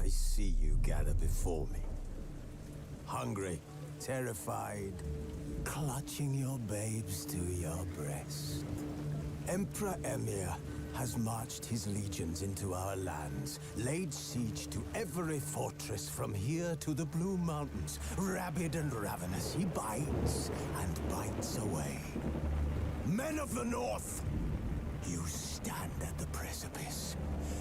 I see you gather before me. Hungry, terrified, clutching your babes to your breast. Emperor Emir has marched his legions into our lands, laid siege to every fortress from here to the Blue Mountains. Rabid and ravenous, he bites and bites away. Men of the North, you stand at the precipice.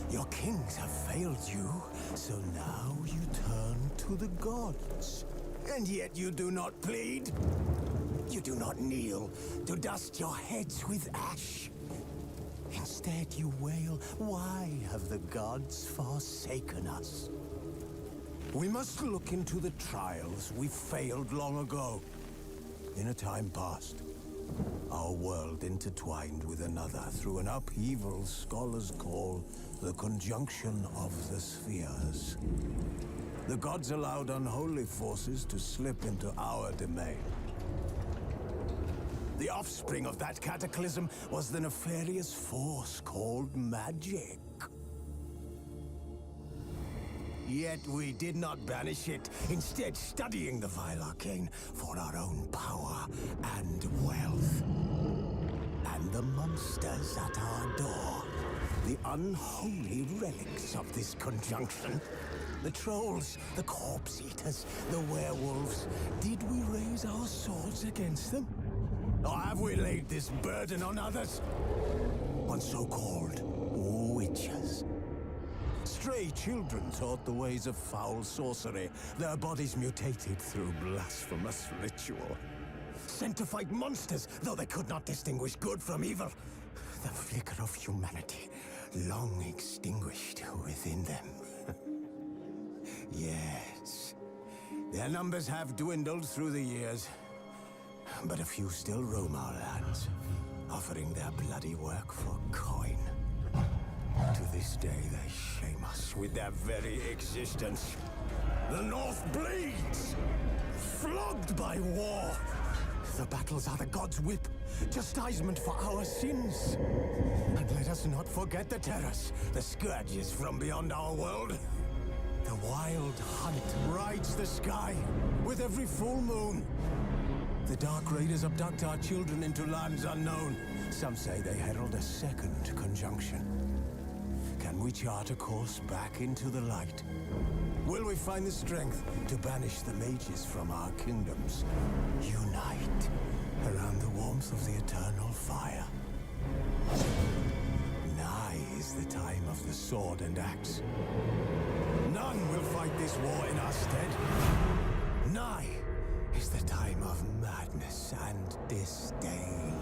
Your kings have failed you, so now you turn to the gods. And yet you do not plead. You do not kneel to dust your heads with ash. Instead you wail, why have the gods forsaken us? We must look into the trials we failed long ago. In a time past, our world intertwined with another through an upheaval scholars call the conjunction of the spheres. The gods allowed unholy forces to slip into our domain. The offspring of that cataclysm was the nefarious force called magic. Yet we did not banish it, instead studying the vile arcane for our own power and wealth. And the monsters at our door, the unholy relics of this conjunction. The trolls, the corpse eaters, the werewolves. Did we raise our swords against them? Or have we laid this burden on others? On so-called witches. Stray children taught the ways of foul sorcery, their bodies mutated through blasphemous ritual. Sent to fight monsters, though they could not distinguish good from evil. The flicker of humanity, long extinguished within them. Yes, their numbers have dwindled through the years. But a few still roam our lands, offering their bloody work for coin. To this day, they shame us with their very existence. The North bleeds, flogged by war. The battles are the gods' whip, chastisement for our sins. And let us not forget the terrors, the scourges from beyond our world. The wild hunt rides the sky with every full moon. The Dark Raiders abduct our children into lands unknown. Some say they herald a second conjunction. Can we chart a course back into the light? Will we find the strength to banish the mages from our kingdoms? Unite around the warmth of the eternal fire. Nigh is the time of the sword and axe. None will fight this war in our stead. Nigh is the time of madness and disdain.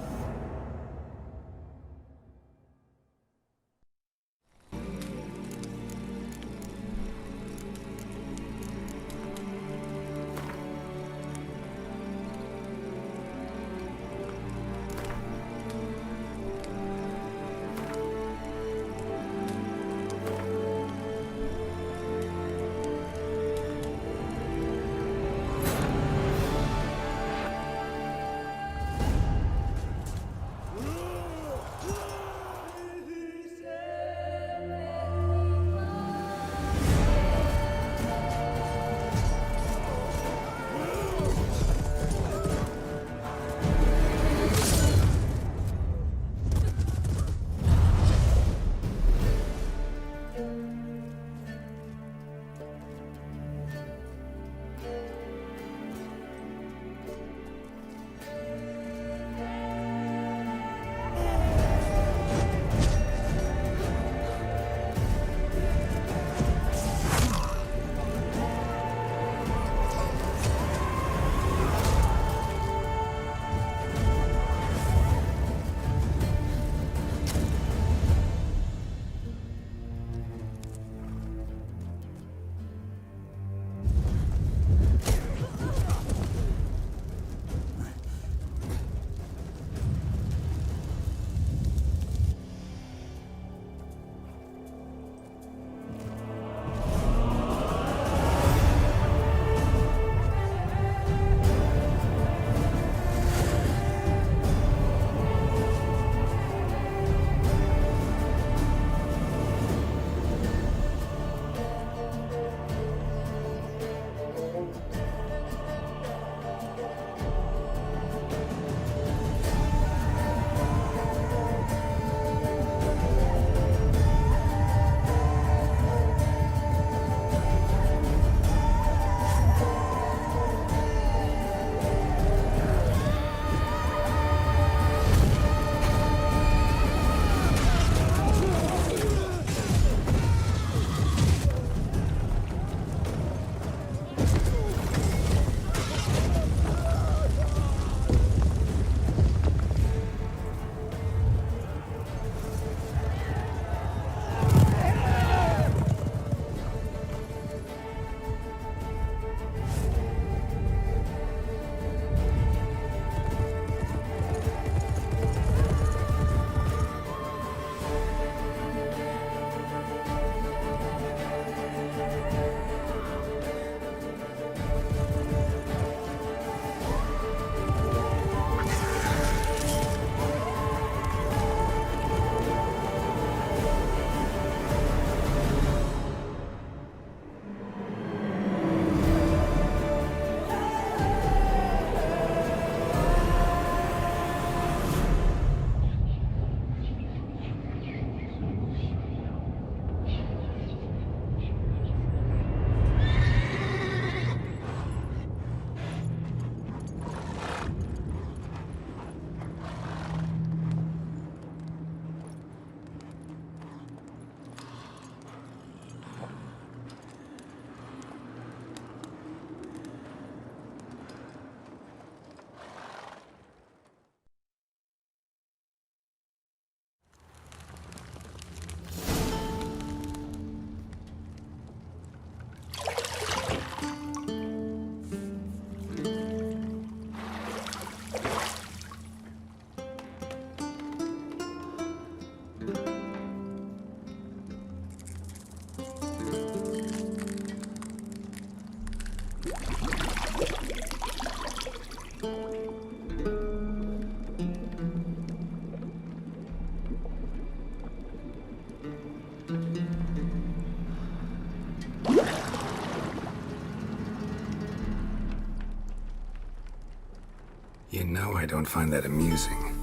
know I don't find that amusing.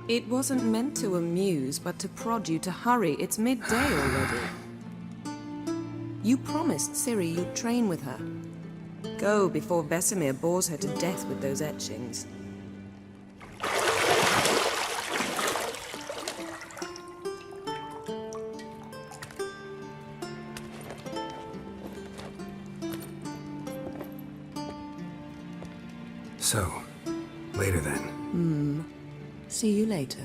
It wasn't meant to amuse, but to prod you to hurry. It's midday already. You promised Ciri you'd train with her. Go before Vesemir bores her to death with those etchings. So, later then. See you later.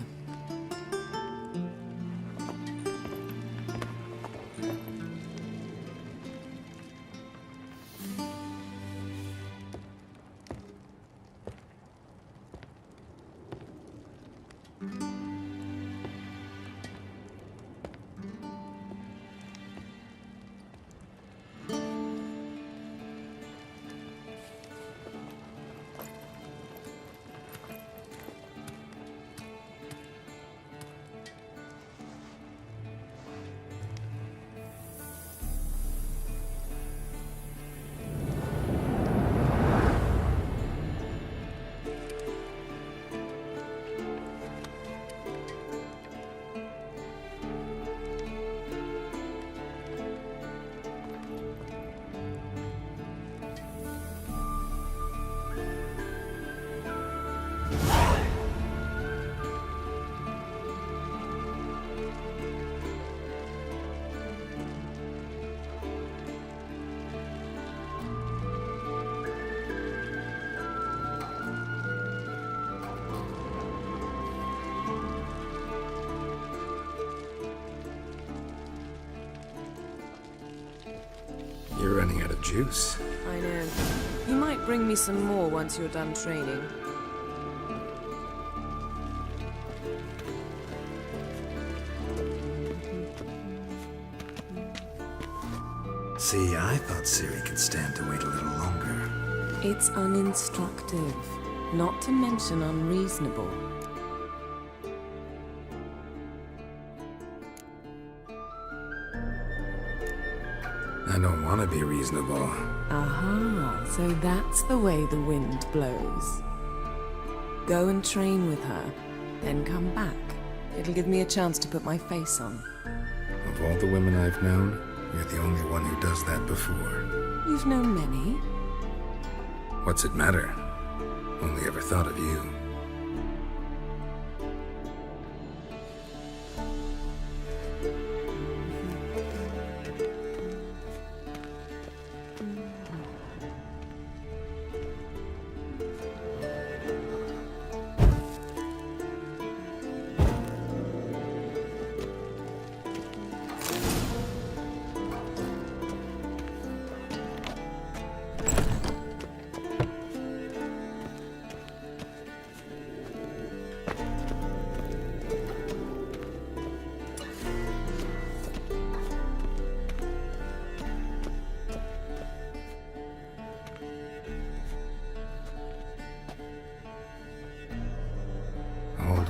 You're running out of juice. I know. You might bring me some more once you're done training. See, I thought Ciri could stand to wait a little longer. It's uninstructive, not to mention unreasonable. I don't want to be reasonable. Aha, so that's the way the wind blows. Go and train with her, then come back. It'll give me a chance to put my face on. Of all the women I've known, you're the only one who does that before. You've known many. What's it matter? Only ever thought of you.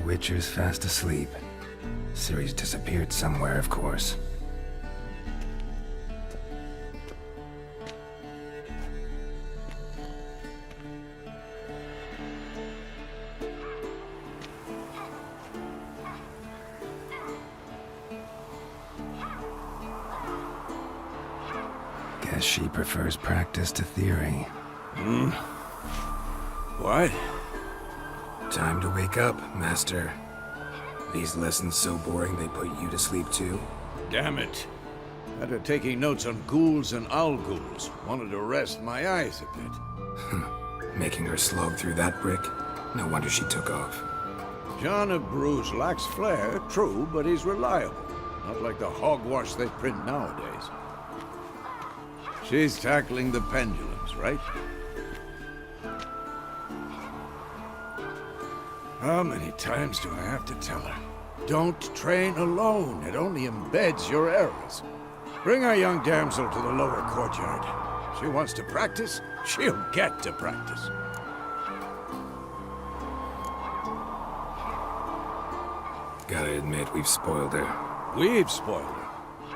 Witcher's fast asleep. Ciri's disappeared somewhere, of course. Guess she prefers practice to theory. What? Time to wake up, Master. These lessons so boring they put you to sleep too? Damn it. After taking notes on ghouls and owl ghouls, wanted to rest my eyes a bit. Making her slog through that brick? No wonder she took off. John of Bruges lacks flair, true, but he's reliable. Not like the hogwash they print nowadays. She's tackling the pendulums, right? How many times do I have to tell her? Don't train alone. It only embeds your errors. Bring our young damsel to the lower courtyard. She wants to practice, she'll get to practice. Gotta admit, we've spoiled her. We've spoiled her.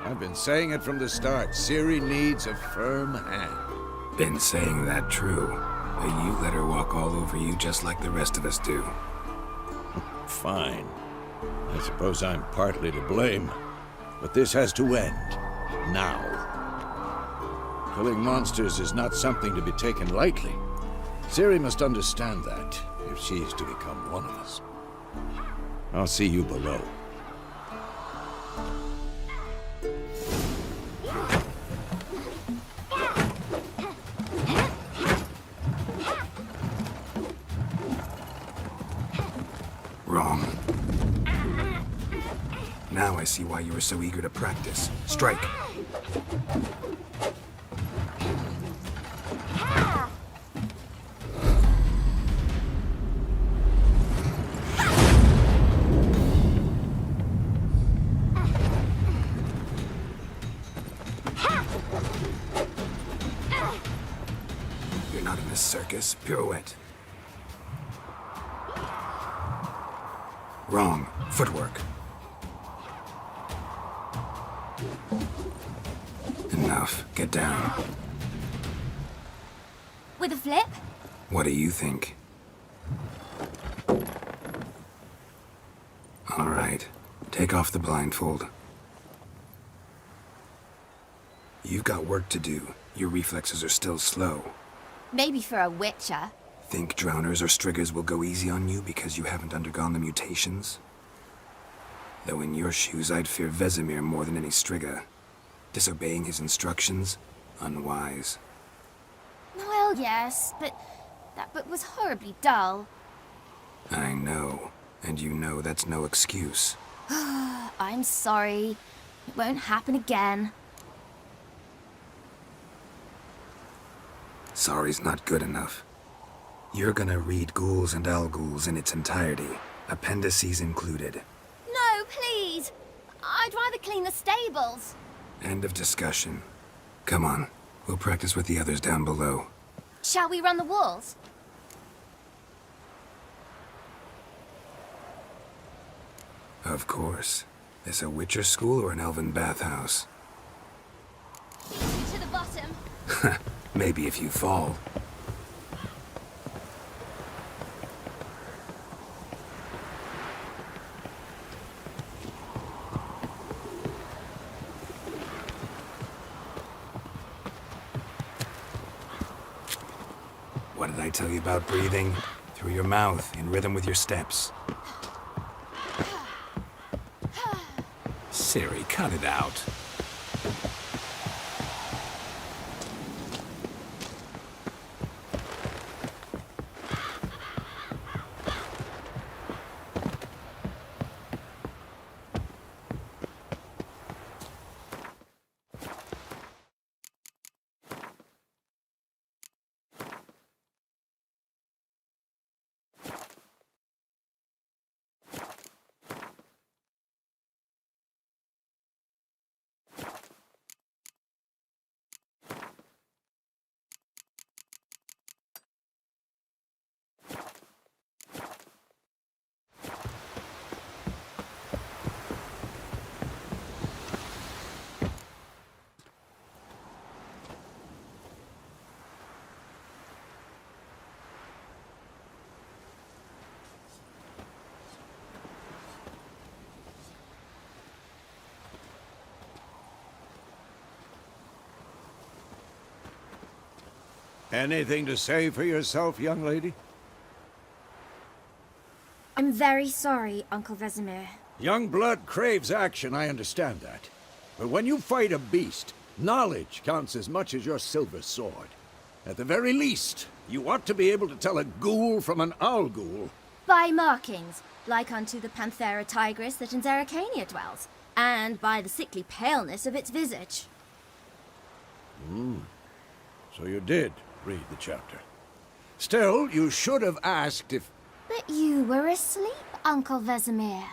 I've been saying it from the start. Ciri needs a firm hand. Been saying that true. But you let her walk all over you just like the rest of us do. Fine. I suppose I'm partly to blame. But this has to end. Now. Killing monsters is not something to be taken lightly. Ciri must understand that, if she's to become one of us. I'll see you below. Wrong. Now I see why you were so eager to practice. Strike. You're not in a circus. Pirouette. Wrong. Footwork. Enough. Get down. With a flip? What do you think? All right. Take off the blindfold. You've got work to do. Your reflexes are still slow. Maybe for a witcher. Think drowners or striggers will go easy on you because you haven't undergone the mutations? Though in your shoes, I'd fear Vesemir more than any strigger. Disobeying his instructions? Unwise. Well, yes, but that book was horribly dull. I know. And you know that's no excuse. I'm sorry. It won't happen again. Sorry's not good enough. You're gonna read Ghouls and Al-Ghouls in its entirety, appendices included. No, please! I'd rather clean the stables. End of discussion. Come on, we'll practice with the others down below. Shall we run the walls? Of course. This a Witcher school or an elven bathhouse? To the bottom. Maybe if you fall. What did I tell you about breathing? Through your mouth, in rhythm with your steps. Ciri, cut it out. Anything to say for yourself, young lady? I'm very sorry, Uncle Vesemir. Young blood craves action, I understand that. But when you fight a beast, knowledge counts as much as your silver sword. At the very least, you ought to be able to tell a ghoul from an owl-ghoul. By markings, like unto the Panthera tigris that in Zerrikania dwells, and by the sickly paleness of its visage. So you did read the chapter. Still, you should have asked if... But you were asleep, Uncle Vesemir.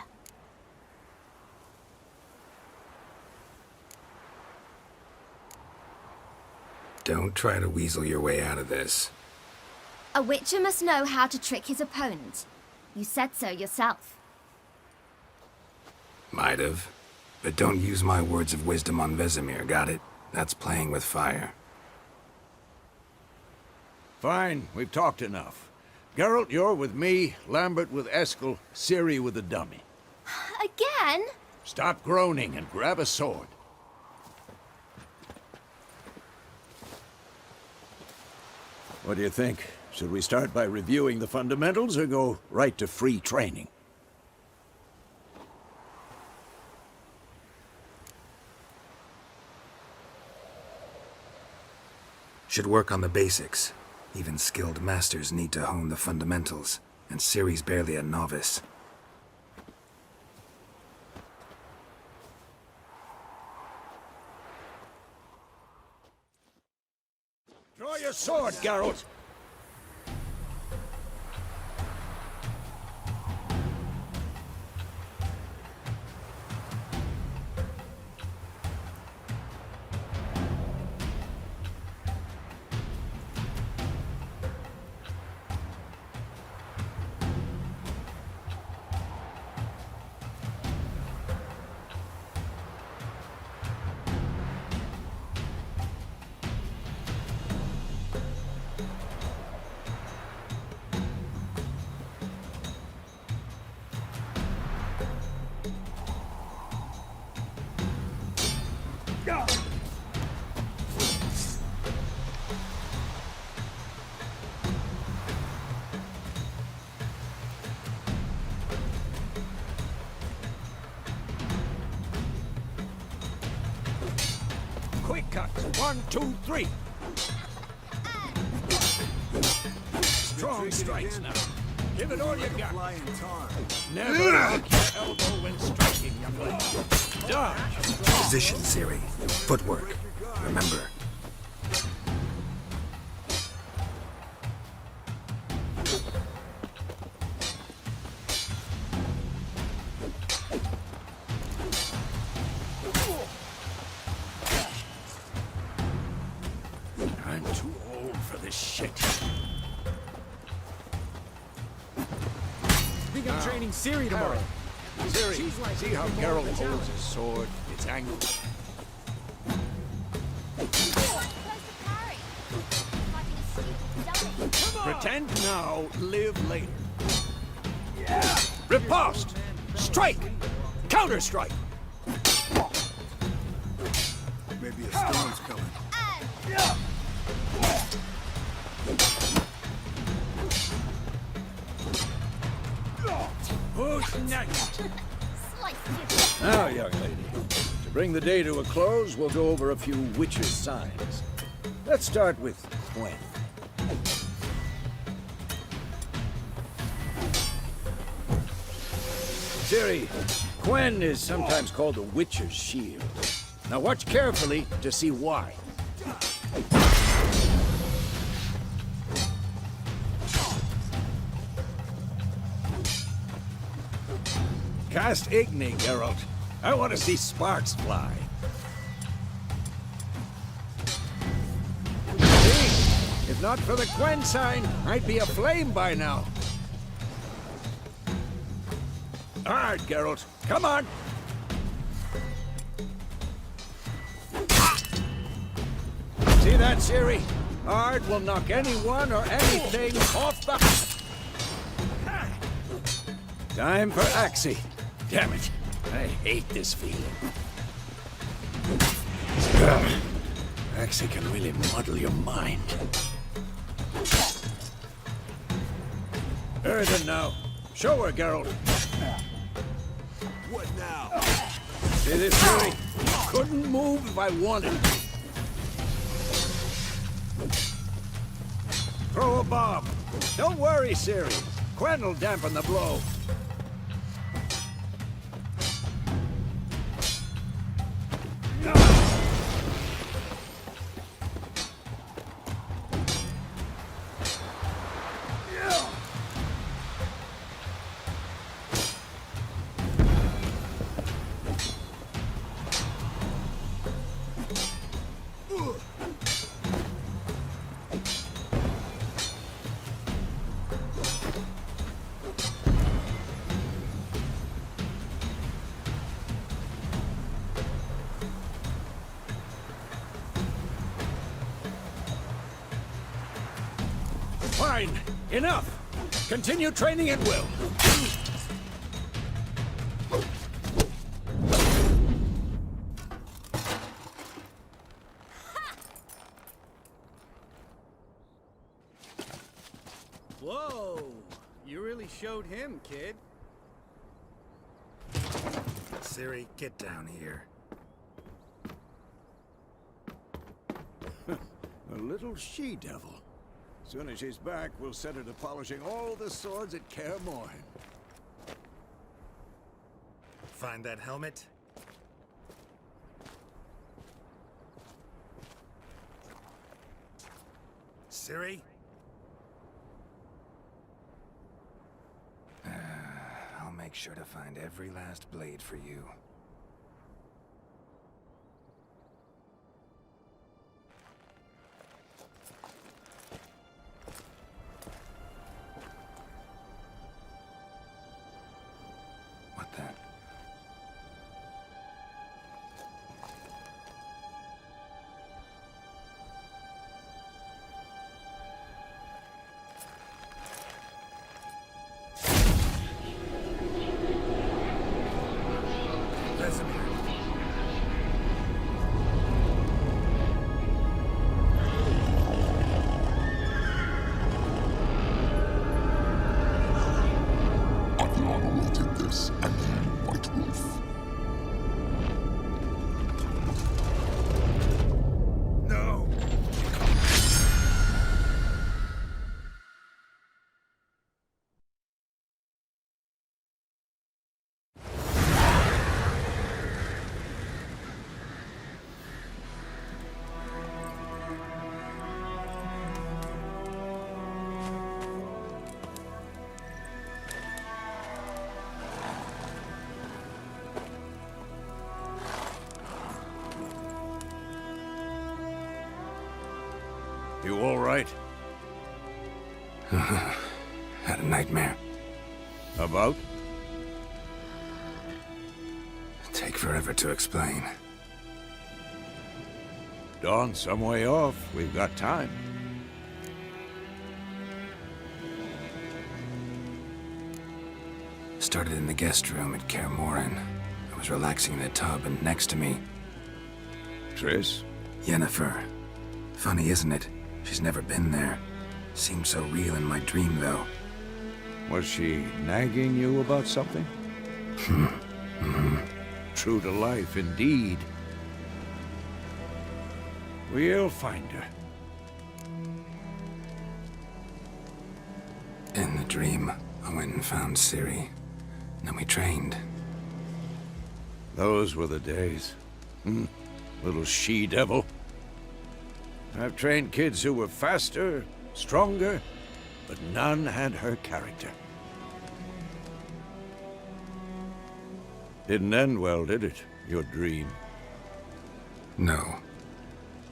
Don't try to weasel your way out of this. A witcher must know how to trick his opponent. You said so yourself. Might have. But don't use my words of wisdom on Vesemir, got it? That's playing with fire. Fine, we've talked enough. Geralt, you're with me, Lambert with Eskel, Ciri with the dummy. Again? Stop groaning and grab a sword. What do you think? Should we start by reviewing the fundamentals or go right to free training? Should work on the basics. Even skilled masters need to hone the fundamentals, and Ciri's barely a novice. Draw your sword, Geralt! Quick cuts. 1, 2, 3. Strong strikes now. Give it all you got. Never hook your elbow when striking, young lady. Dodge. Position, Ciri. Footwork. Remember. I'm too old for this shit. I think I'm training Ciri tomorrow. Ciri, see how Geralt holds his sword, its angle. Pretend now, live later. Riposte! Strike! Counter-strike! Maybe a storm's coming. Who's next? Now, young lady, to bring the day to a close, we'll go over a few witches' signs. Let's start with Quen. Ciri, Quen is sometimes called the Witcher's Shield. Now watch carefully to see why. Cast Igni, Geralt. I want to see sparks fly. See? If not for the Quen sign, I'd be aflame by now. All right, Geralt. Come on. See that, Ciri? Ard will knock anyone or anything off the... Time for Axie. Damn it. I hate this feeling. Axie can really muddle your mind. Earthen now. Show her, Geralt. What now? See this, Ciri? Couldn't move if I wanted. Throw a bomb. Don't worry, Ciri. Quen will dampen the blow. Fine. Enough. Continue training at will. Whoa! You really showed him, kid. Ciri, get down here. A little she-devil. Soon as she's back, we'll set her to polishing all the swords at Kaer Morhen. Find that helmet? Ciri? I'll make sure to find every last blade for you. What the? You all right? Had a nightmare. About? Take forever to explain. Dawn's some way off. We've got time. Started in the guest room at Kaer Morhen. I was relaxing in a tub, and next to me, Triss? Yennefer. Funny, isn't it? She's never been there. Seemed so real in my dream, though. Was she nagging you about something? True to life, indeed. We'll find her. In the dream, I went and found Ciri. Then we trained. Those were the days. Little she-devil. I've trained kids who were faster, stronger, but none had her character. Didn't end well, did it? Your dream? No.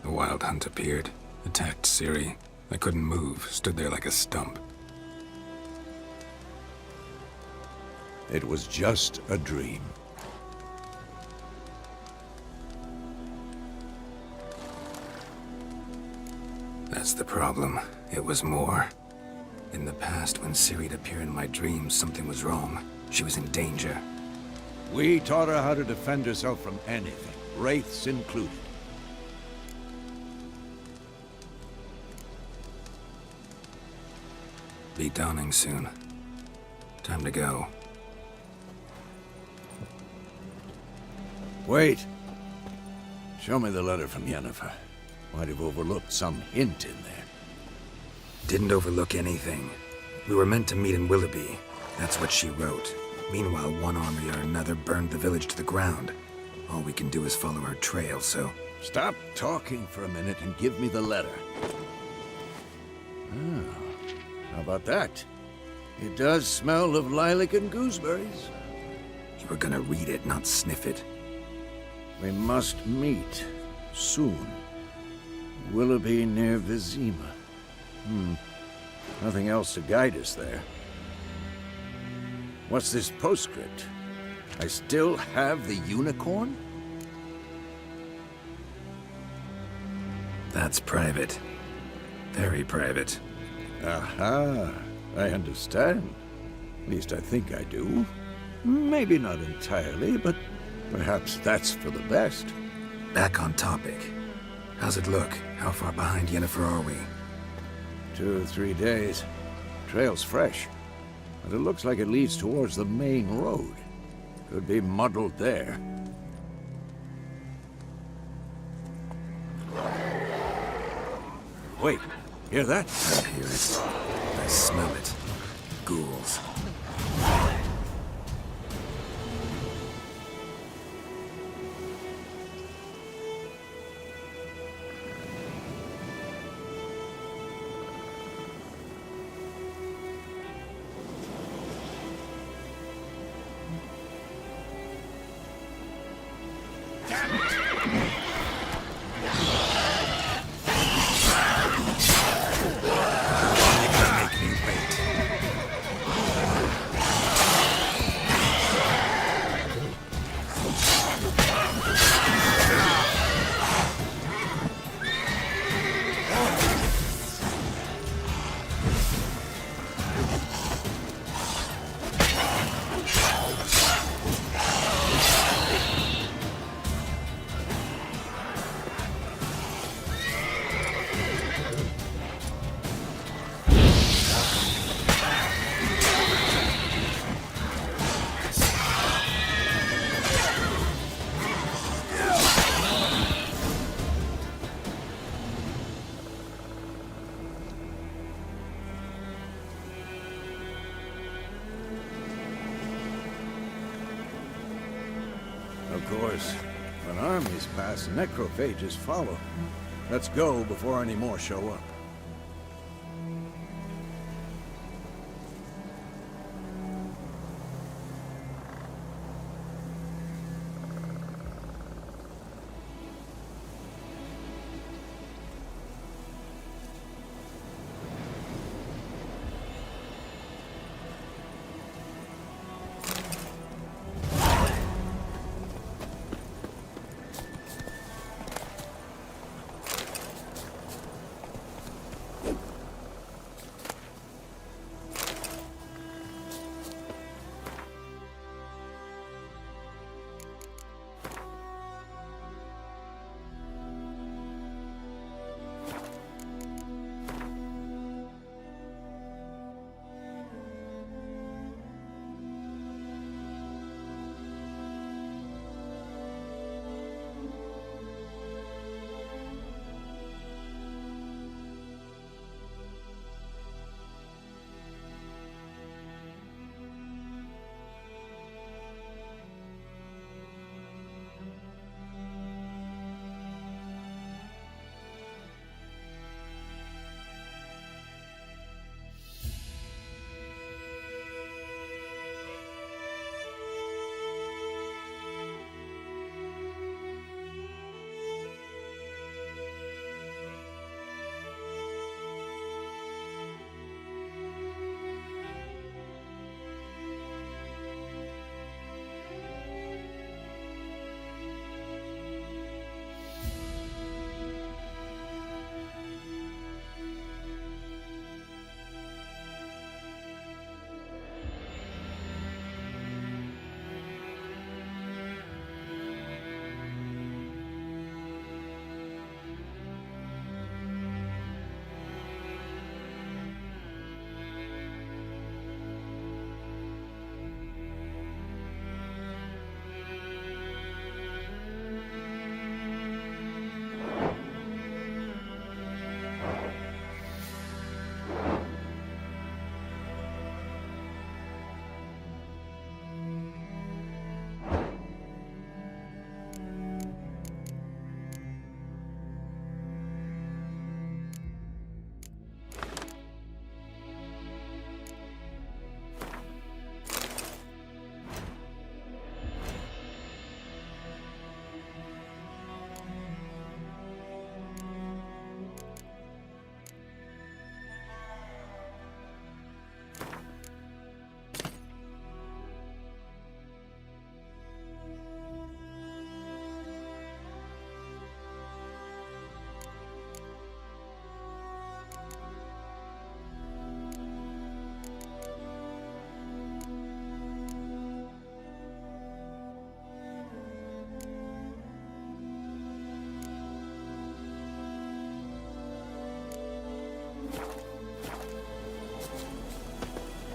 The Wild Hunt appeared, attacked Ciri. I couldn't move, stood there like a stump. It was just a dream. That's the problem. It was more. In the past, when Ciri'd appear in my dreams, something was wrong. She was in danger. We taught her how to defend herself from anything, wraiths included. Be dawning soon. Time to go. Wait. Show me the letter from Yennefer. Might have overlooked some hint in there. Didn't overlook anything. We were meant to meet in Willoughby. That's what she wrote. Meanwhile, one army or another burned the village to the ground. All we can do is follow her trail, so... Stop talking for a minute and give me the letter. Ah, how about that? It does smell of lilac and gooseberries. You were gonna read it, not sniff it. We must meet. Soon. Willoughby near Vizima. Nothing else to guide us there. What's this postscript? I still have the unicorn? That's private. Very private. Aha, I understand. At least I think I do. Maybe not entirely, but perhaps that's for the best. Back on topic. How's it look? How far behind Yennefer are we? 2 or 3 days. Trail's fresh, but it looks like it leads towards the main road. Could be muddled there. Wait, hear that? I hear it. I smell it. Ghouls. Of course, when armies pass, necrophages follow. Let's go before any more show up.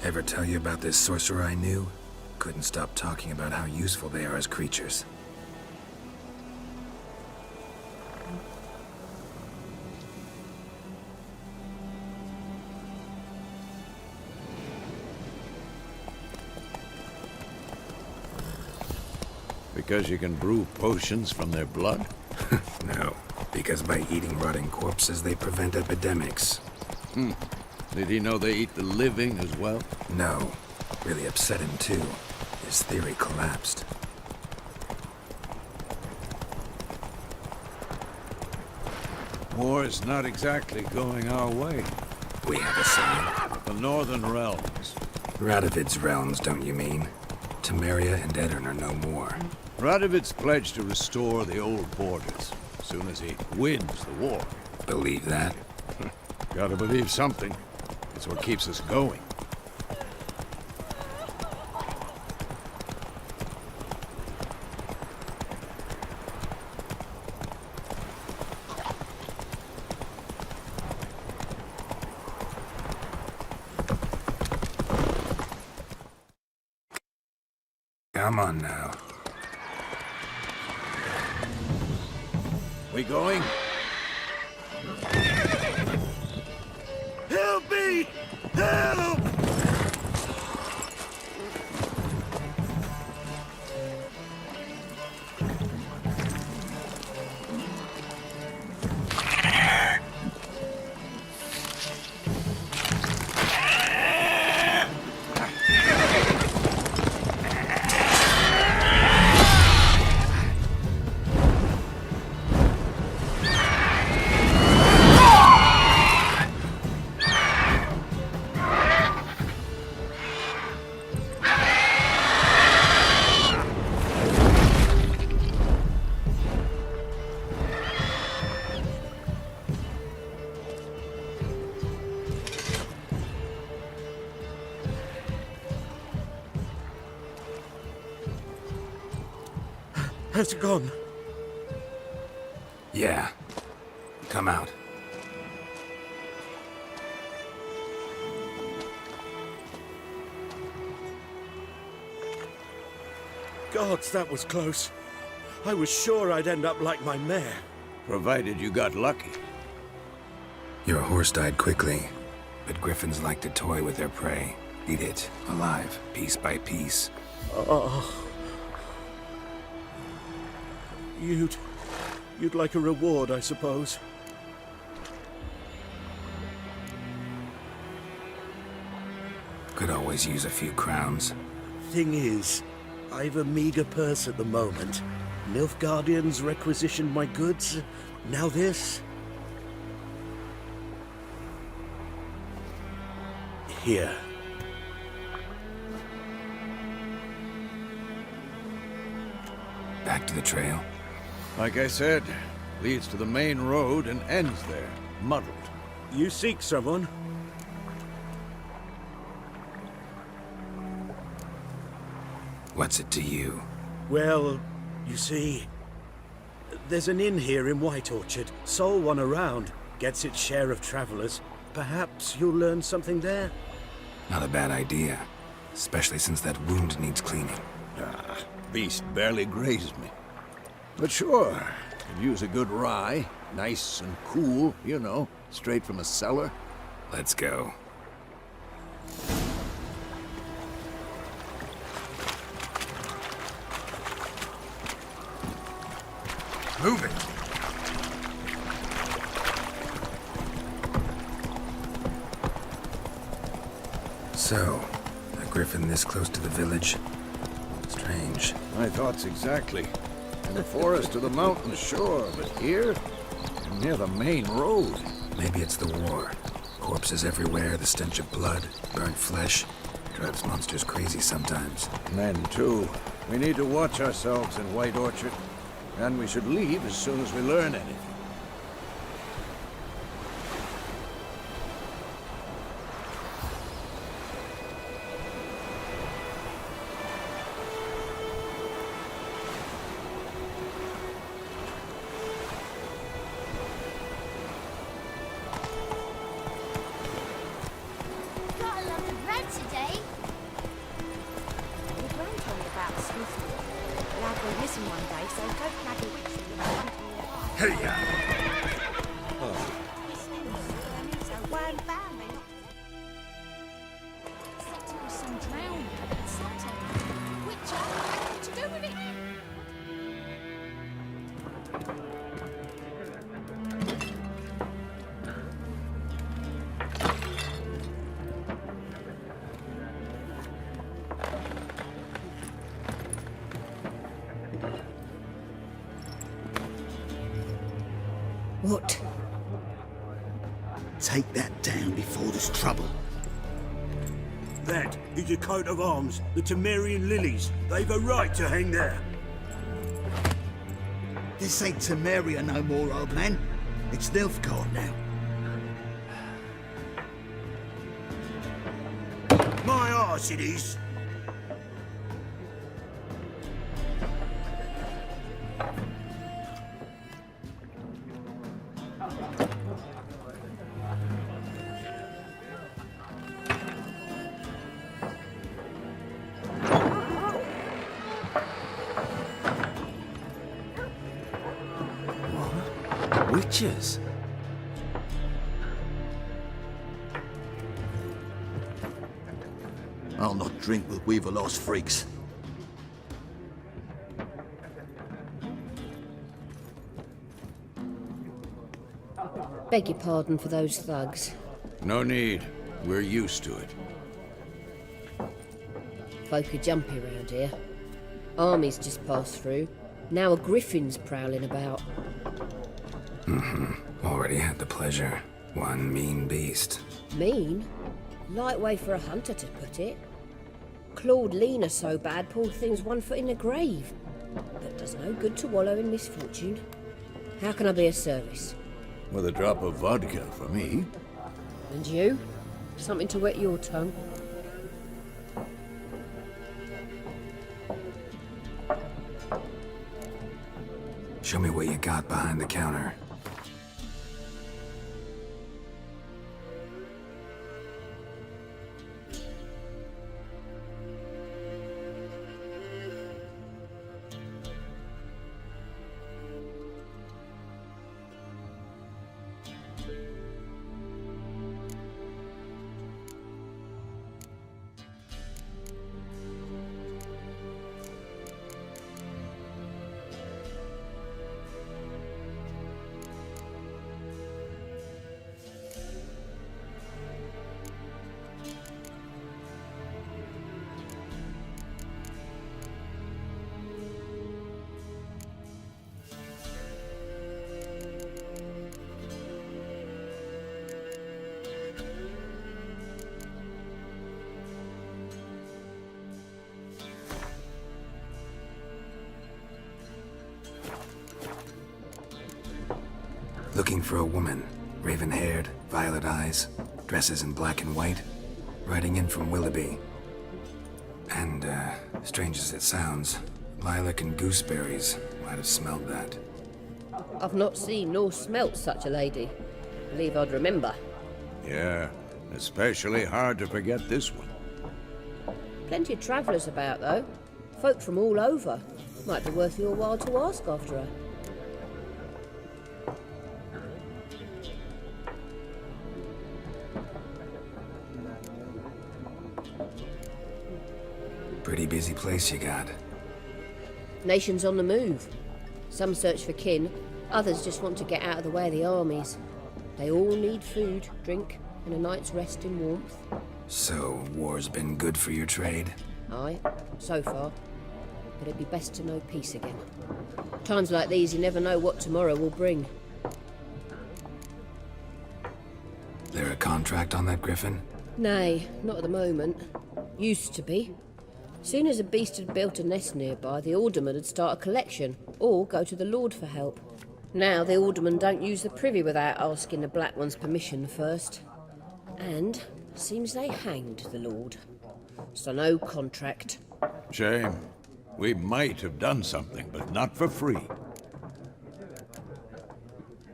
Ever tell you about this sorcerer I knew? Couldn't stop talking about how useful they are as creatures. Because you can brew potions from their blood? No, because by eating rotting corpses, they prevent epidemics. Did he know they eat the living as well? No. Really upset him, too. His theory collapsed. War's not exactly going our way. We have a saying. The Northern Realms. Radovid's realms, don't you mean? Temeria and Edirn are no more. Radovid's pledged to restore the old borders as soon as he wins the war. Believe that? Gotta believe something. It's what keeps us going. Come on now. We going? Help me! Help! Has it gone? Yeah. Come out. Gods, that was close. I was sure I'd end up like my mare. Provided you got lucky. Your horse died quickly, but griffins like to toy with their prey. Eat it, alive, piece by piece. Oh. You'd like a reward, I suppose. Could always use a few crowns. Thing is, I've a meager purse at the moment. Nilfgaardians requisitioned my goods. Now this. Here. Back to the trail. Like I said, leads to the main road and ends there, muddled. You seek someone? What's it to you? Well, you see, there's an inn here in White Orchard. Sole one around. Gets its share of travelers. Perhaps you'll learn something there? Not a bad idea. Especially since that wound needs cleaning. Beast barely grazed me. But sure, could use a good rye. Nice and cool, you know, straight from a cellar. Let's go. Move it! So, a griffin this close to the village? Strange. My thoughts exactly. In the forest or the mountains, sure, but here? Near the main road. Maybe it's the war. Corpses everywhere, the stench of blood, burnt flesh. Drives monsters crazy sometimes. Men, too. We need to watch ourselves in White Orchard. And we should leave as soon as we learn anything. Got a lot of bread today. What? Take that down before there's trouble. That is a coat of arms, the Temerian lilies. They've a right to hang there. This ain't Temeria no more, old man. It's Nilfgaard now. My arse it is. Witches? I'll not drink with weaver-lost freaks. Beg your pardon for those thugs. No need. We're used to it. Folk are jumpy round here. Armies just passed through. Now a griffin's prowling about. Already had the pleasure. One mean beast. Mean? Light way for a hunter to put it. Clawed Lena so bad, poor thing's 1 foot in the grave. But does no good to wallow in misfortune. How can I be of service? With a drop of vodka for me. And you? Something to wet your tongue? Show me what you got behind the counter. Looking for a woman. Raven-haired, violet eyes, dresses in black and white, riding in from Willoughby. And, strange as it sounds, lilac and gooseberries might have smelled that. I've not seen nor smelt such a lady. Believe I'd remember. Yeah, especially hard to forget this one. Plenty of travellers about, though. Folk from all over. Might be worth your while to ask after her. Pretty busy place you got. Nations on the move. Some search for kin, others just want to get out of the way of the armies. They all need food, drink, and a night's rest in warmth. So, war's been good for your trade? Aye, so far. But it'd be best to know peace again. Times like these, you never know what tomorrow will bring. There a contract on that griffin? Nay, not at the moment. Used to be. Soon as a beast had built a nest nearby, the alderman would start a collection, or go to the lord for help. Now the alderman don't use the privy without asking the black one's permission first. And seems they hanged the lord. So no contract. Shame. We might have done something, but not for free.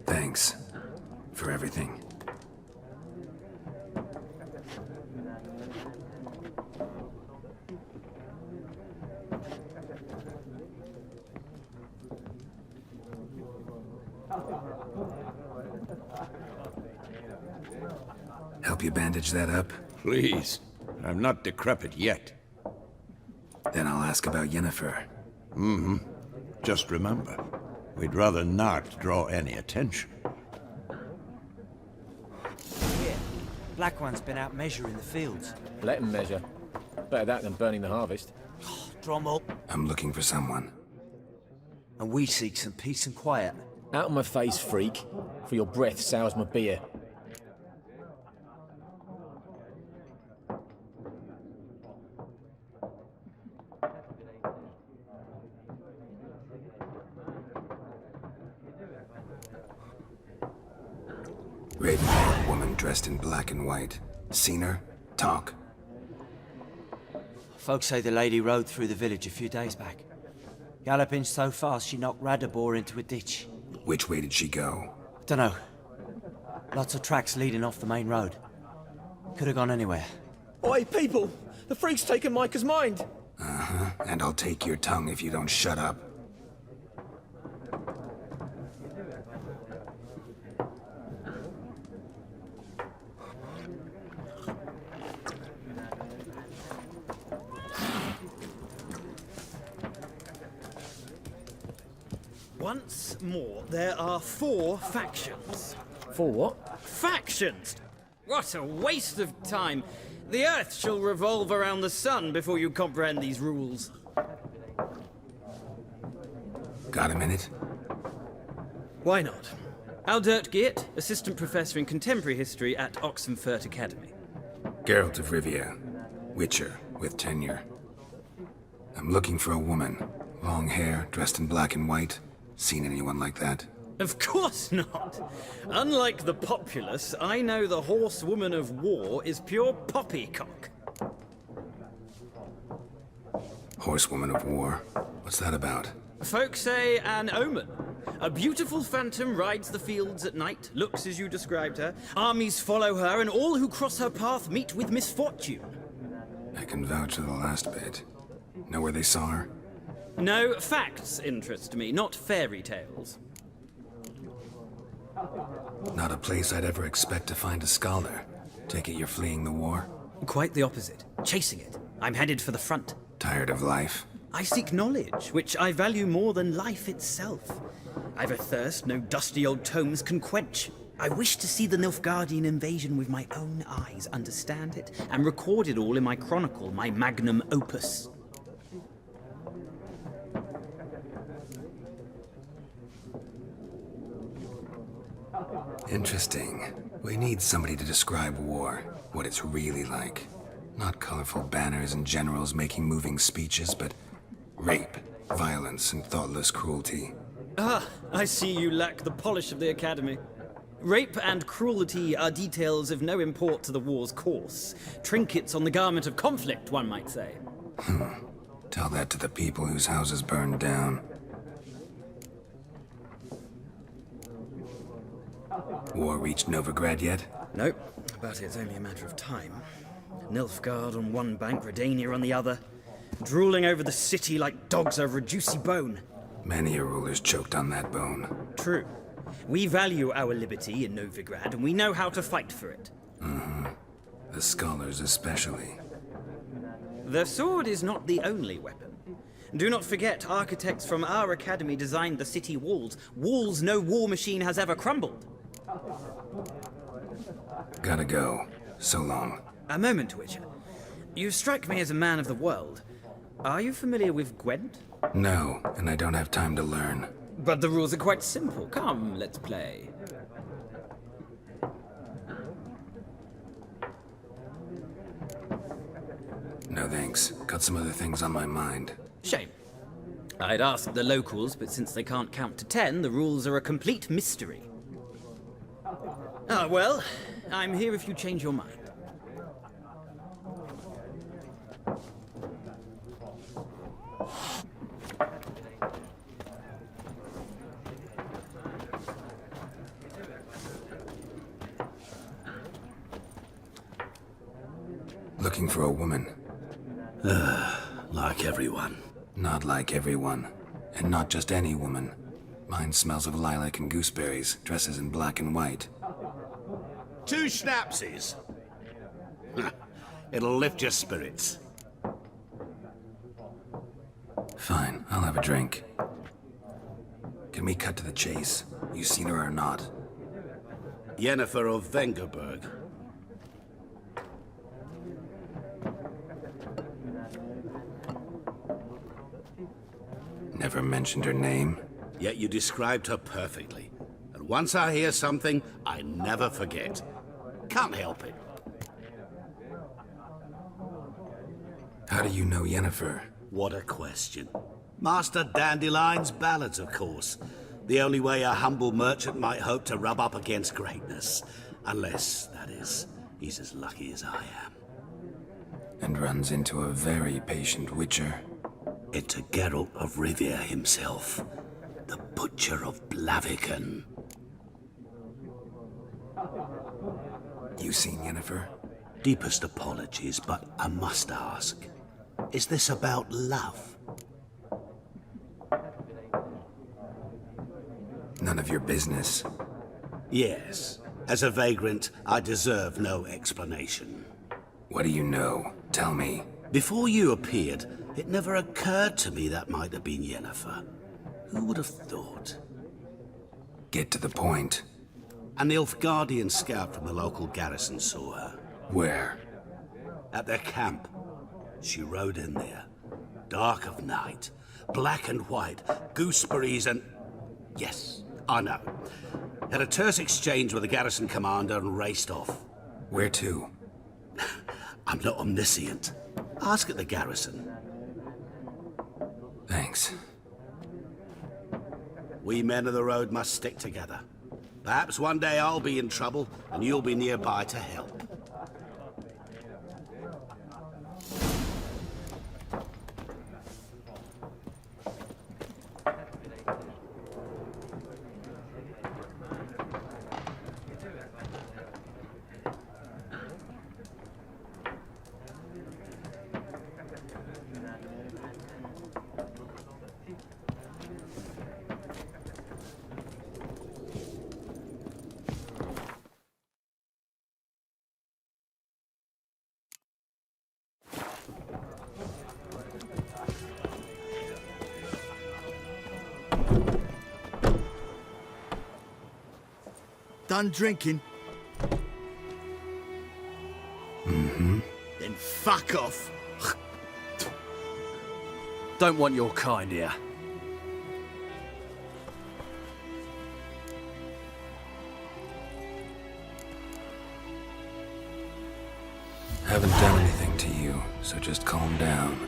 Thanks. For everything. Help you bandage that up? Please. I'm not decrepit yet. Then I'll ask about Yennefer. Just remember, we'd rather not draw any attention. Here, Black One's been out measuring the fields. Let him measure. Better that than burning the harvest. Drommel. I'm looking for someone. And we seek some peace and quiet. Out of my face, freak. For your breath sours my beer. Raven-haired woman dressed in black and white. Seen her? Talk. Folks say the lady rode through the village a few days back. Galloping so fast she knocked Radabor into a ditch. Which way did she go? Dunno. Lots of tracks leading off the main road. Could have gone anywhere. Oi, people! The freak's taken Micah's mind! Uh-huh. And I'll take your tongue if you don't shut up. Once more, there are 4 factions. For what? Factions! What a waste of time! The Earth shall revolve around the sun before you comprehend these rules. Got a minute? Why not? Aldert Geert, Assistant Professor in Contemporary History at Oxenfurt Academy. Geralt of Rivia. Witcher, with tenure. I'm looking for a woman. Long hair, dressed in black and white. Seen anyone like that? Of course not! Unlike the populace, I know the horsewoman of war is pure poppycock. Horsewoman of war? What's that about? Folk say an omen. A beautiful phantom rides the fields at night, looks as you described her. Armies follow her, and all who cross her path meet with misfortune. I can vouch for the last bit. Know where they saw her? No, facts interest me, not fairy tales. Not a place I'd ever expect to find a scholar. Take it you're fleeing the war? Quite the opposite. Chasing it. I'm headed for the front. Tired of life? I seek knowledge, which I value more than life itself. I've a thirst no dusty old tomes can quench. I wish to see the Nilfgaardian invasion with my own eyes, understand it, and record it all in my chronicle, my magnum opus. Interesting. We need somebody to describe war, what it's really like. Not colorful banners and generals making moving speeches, but rape, violence, and thoughtless cruelty. Ah, I see you lack the polish of the Academy. Rape and cruelty are details of no import to the war's course. Trinkets on the garment of conflict, one might say. Tell that to the people whose houses burned down. War reached Novigrad yet? Nope, but it's only a matter of time. Nilfgaard on one bank, Redania on the other, drooling over the city like dogs over a juicy bone. Many a ruler's choked on that bone. True. We value our liberty in Novigrad, and we know how to fight for it. The scholars especially. The sword is not the only weapon. Do not forget, architects from our academy designed the city walls. Walls no war machine has ever crumbled. Gotta go. So long. A moment, Witcher. You strike me as a man of the world. Are you familiar with Gwent? No, and I don't have time to learn. But the rules are quite simple. Come, let's play. No thanks. Got some other things on my mind. Shame. I'd ask the locals, but since they can't count to 10, the rules are a complete mystery. Ah, well, I'm here if you change your mind. Looking for a woman. Like everyone. Not like everyone. And not just any woman. Mine smells of lilac and gooseberries, dresses in black and white. 2 schnapsies. It'll lift your spirits. Fine, I'll have a drink. Can we cut to the chase? You seen her or not? Yennefer of Vengerberg. Never mentioned her name? Yet you described her perfectly. And once I hear something, I never forget. Can't help it. How do you know Yennefer? What a question. Master Dandelion's ballads, of course. The only way a humble merchant might hope to rub up against greatness. Unless, that is, he's as lucky as I am. And runs into a very patient witcher. Into Geralt of Rivia himself. The butcher of Blaviken. You seen Yennefer? Deepest apologies, but I must ask. Is this about love? None of your business. Yes. As a vagrant, I deserve no explanation. What do you know? Tell me. Before you appeared, it never occurred to me that might have been Yennefer. Who would have thought? Get to the point. A nilfgaardian scout from the local garrison saw her. Where? At their camp. She rode in there. Dark of night. Black and white. Gooseberries and... Yes, I know. Had a terse exchange with the garrison commander and raced off. Where to? I'm not omniscient. Ask at the garrison. Thanks. We men of the road must stick together. Perhaps one day I'll be in trouble and you'll be nearby to help. Done drinking? Mm-hmm. Then fuck off. Don't want your kind here. Haven't done anything to you, so just calm down.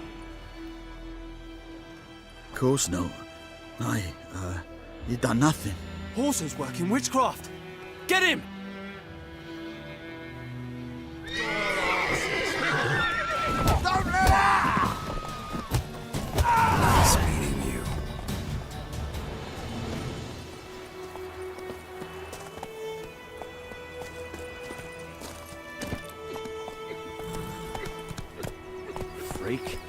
Of course no. You done nothing. Horses working witchcraft. Get him! Nice meeting you. Freak.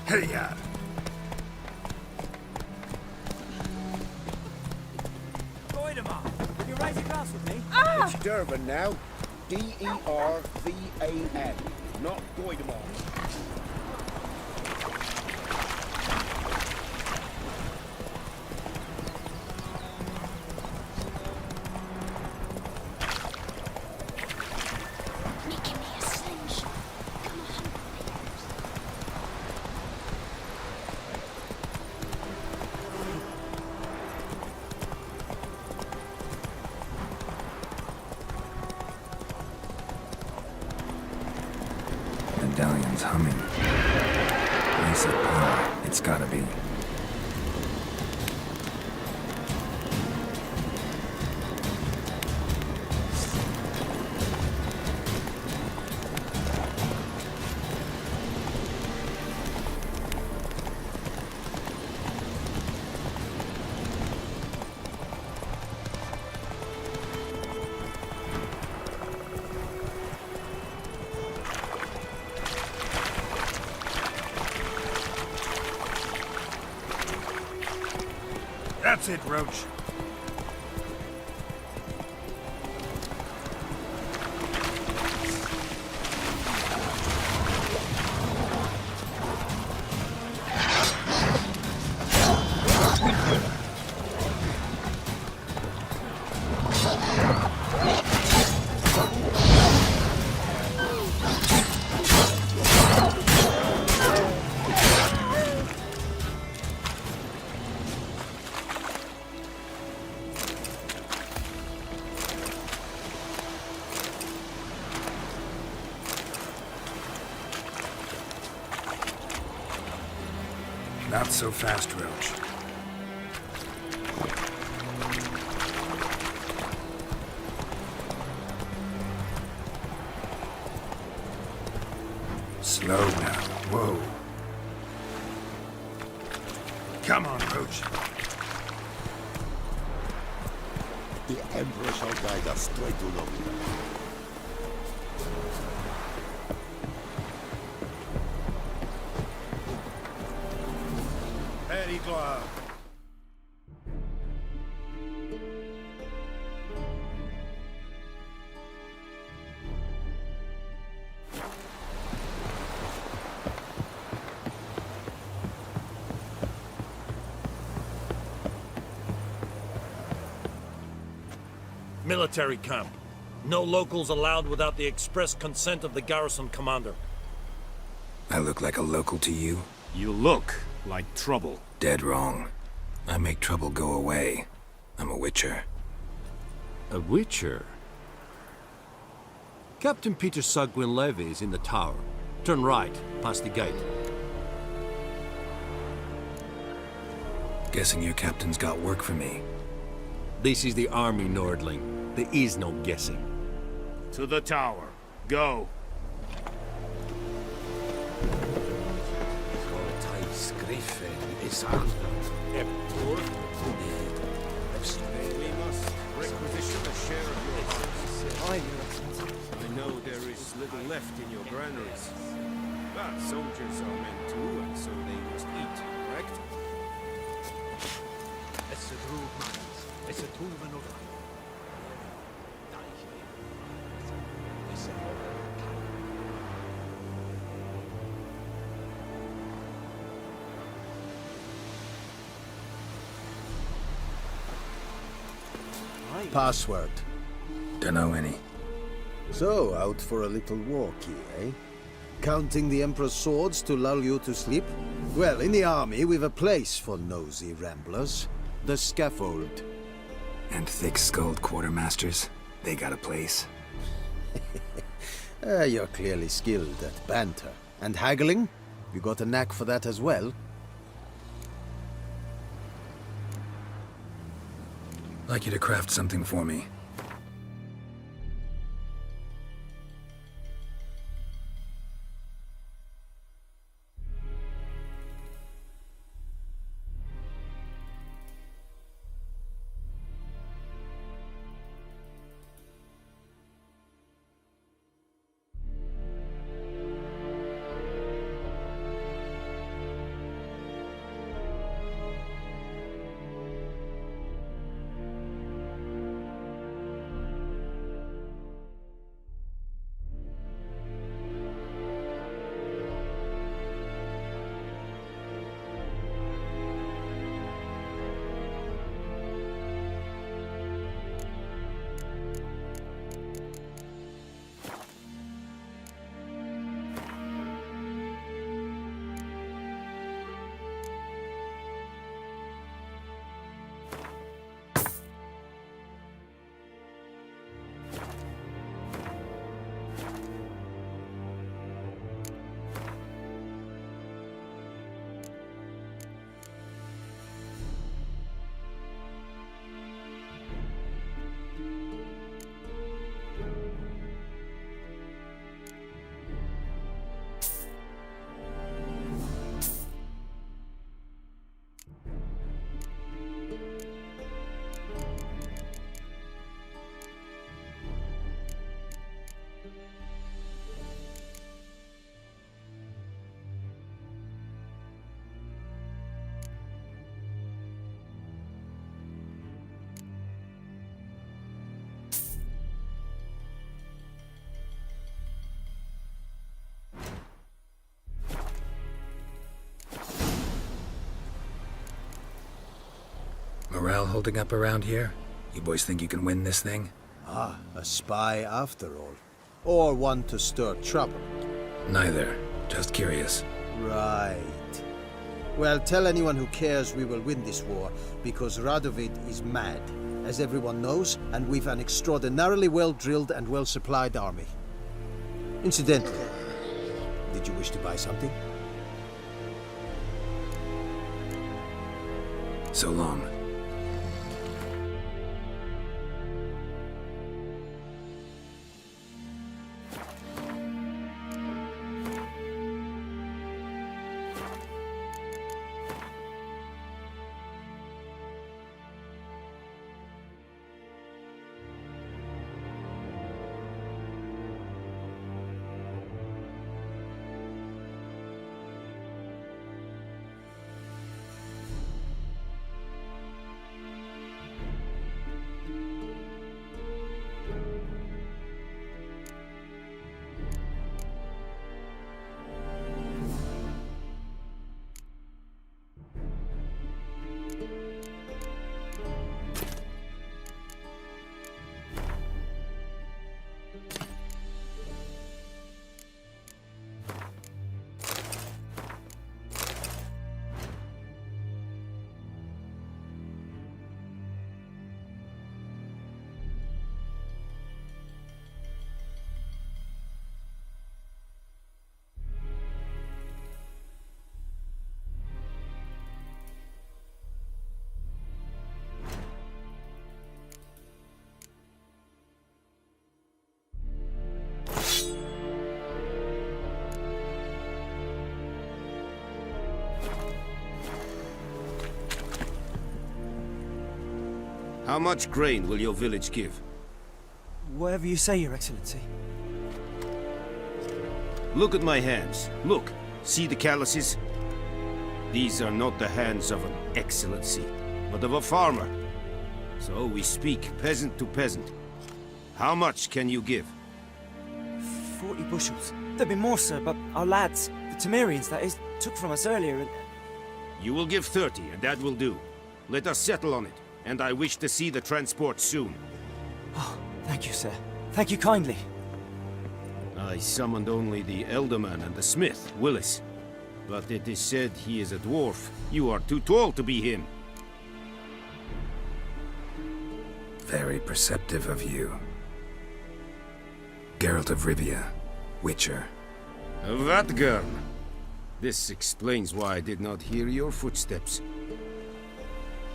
Hey, ya! Will you raise a glass with me? It's Durban now. D-E-R-V-A-N. Not Goidemar. medallion's humming. Place of power, it's gotta be. That's it, Roach. Not so fast, Roach. Slow now. Whoa. Come on, Roach. The Emperor shall guide us straight to Lobby. Very glad. Military camp. No locals allowed without the express consent of the garrison commander. I look like a local to you? You look like trouble. Dead wrong. I make trouble go away. I'm a witcher. A witcher? Captain Peter Sugwin Levy is in the tower. Turn right, past the gate. Guessing your captain's got work for me. This is the army, Nordling. There is no guessing. To the tower. Go. We must requisition a share of your harvest. I know there is little left in your granaries. But soldiers are men too, and so they must eat, correct? Password. Dunno any. So, out for a little walkie, eh? Counting the Emperor's swords to lull you to sleep? Well, in the army, we've a place for nosy ramblers. The scaffold. And thick-skulled quartermasters? They got a place. You're clearly skilled at banter. And haggling? You got a knack for that as well? Like you to craft something for me. morale holding up around here? You boys think you can win this thing? Ah, a spy after all. Or one to stir trouble. Neither. Just curious. Right. Well, tell anyone who cares we will win this war, because Radovid is mad, as everyone knows, and we've an extraordinarily well-drilled and well-supplied army. Incidentally, did you wish to buy something? So long. How much grain will your village give? Whatever you say, Your Excellency. Look at my hands. Look. See the calluses? These are not the hands of an excellency, but of a farmer. So we speak peasant to peasant. How much can you give? 40 bushels. There'd be more, sir, but our lads, the Temerians, that is, took from us earlier and... You will give 30, and that will do. Let us settle on it, and I wish to see the transport soon. Oh, thank you, sir. Thank you kindly. I summoned only the Elderman and the smith, Willis. But it is said he is a dwarf. You are too tall to be him. Very perceptive of you. Geralt of Rivia, Witcher. Vatgern! This explains why I did not hear your footsteps.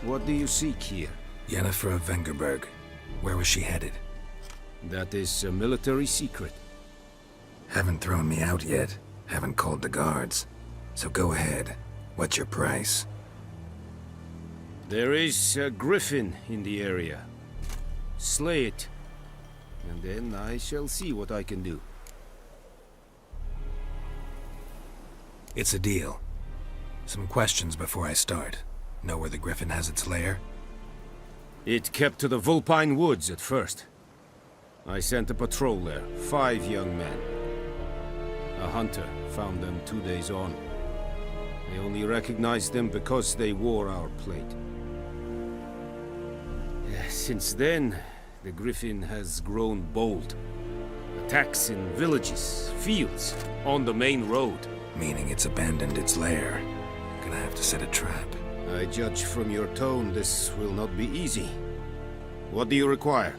What do you seek here? Yennefer of Vengerberg. Where was she headed? That is a military secret. Haven't thrown me out yet. Haven't called the guards. So go ahead. What's your price? There is a griffin in the area. Slay it. And then I shall see what I can do. It's a deal. Some questions before I start. Know where the griffin has its lair? It kept to the Vulpine Woods at first. I sent a patrol there, 5 young men. A hunter found them 2 days on. They only recognized them because they wore our plate. Since then, the griffin has grown bold. Attacks in villages, fields, on the main road. Meaning it's abandoned its lair. Gonna have to set a trap. I judge from your tone this will not be easy. What do you require?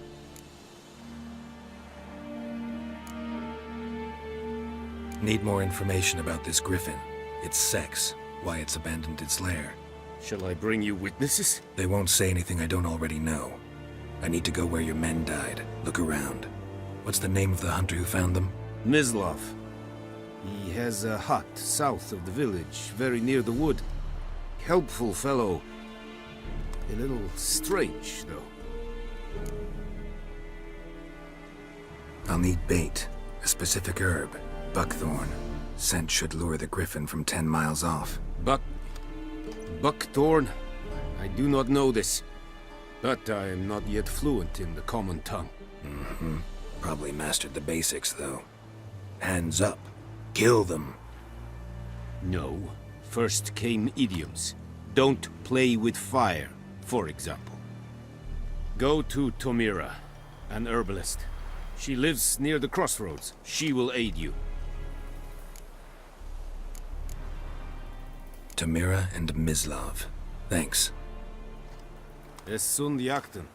Need more information about this griffin. Its sex, why it's abandoned its lair. Shall I bring you witnesses? They won't say anything I don't already know. I need to go where your men died. Look around. What's the name of the hunter who found them? Mislav. He has a hut south of the village, very near the wood. Helpful fellow. A little strange, though. I'll need bait. A specific herb. Buckthorn. Scent should lure the griffin from 10 miles off. Buckthorn? I do not know this. But I am not yet fluent in the common tongue. Probably mastered the basics, though. Hands up. Kill them. No. First came idioms. Don't play with fire, for example. Go to Tomira, an herbalist. She lives near the crossroads. She will aid you. Tomira and Mislav. Thanks. Es sunt jakten.